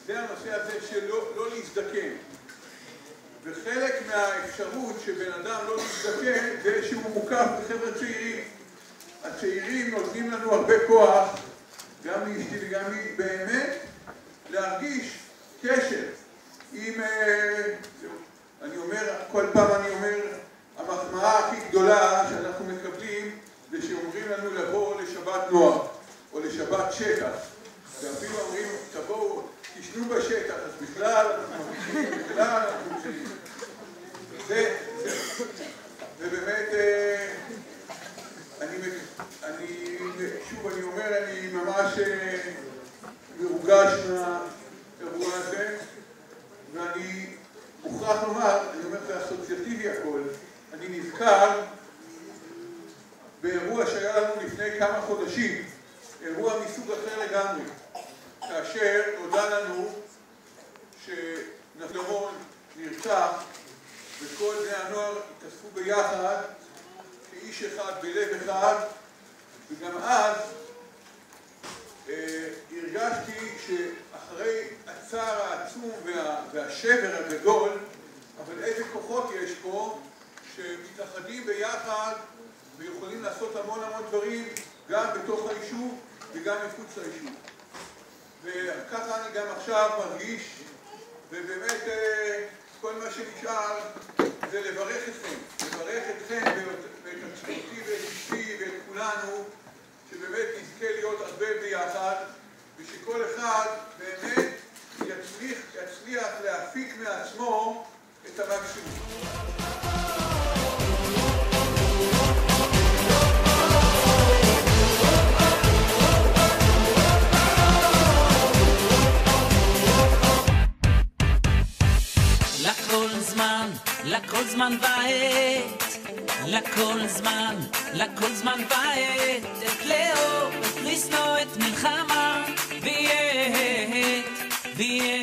זה הנושא הזה שלא להזדקן. וחלק מהאפשרות שבן אדם לא להזדקן זה שהוא מוקף בחבר'ה צעירים. הצעירים נותנים לנו הרבה כוח, גם לאשתי וגם לי, באמת להרגיש קשר עם... אני אומר, כל פעם אני אומר, המחמאה הכי גדולה שאנחנו מקבלים זה שאומרים לנו לבוא לשבת נוער או לשבת שטח. ואפילו אומרים, תבואו, תשנו בשטח, אז בכלל אנחנו מרגישים, ובאמת, אני אומר, אני ממש מרוגש מהאירוע הזה, ואני מוכרח לומר, אני אומר, זה אסוציאטיבי הכל, אני נזכר באירוע שהיה לנו לפני כמה חודשים, אירוע מסוג אחר לגמרי, כאשר נודע לנו שנפלרון נרצח וכל בני הנוער התאספו ביחד כאיש אחד בלב אחד, וגם אז הרגשתי שאחרי הצער העצום והשבר הגדול, אבל איזה כוחות יש פה שמתאחדים ביחד ויכולים לעשות המון דברים גם בתוך היישוב וגם מחוץ ליישוב. וככה אני גם עכשיו מרגיש, ובאמת כל מה שנשאר זה לברך אתכם ואת עצמי ואת אשתי ואת כולנו, שבאמת נזכה להיות הרבה ביחד, ושכל אחד באמת יצליח להפיק מעצמו את המקסימום. לכל זמן ועת, לכל זמן ועת, את לאהוב, לשנוא, את מלחמה, ויהיה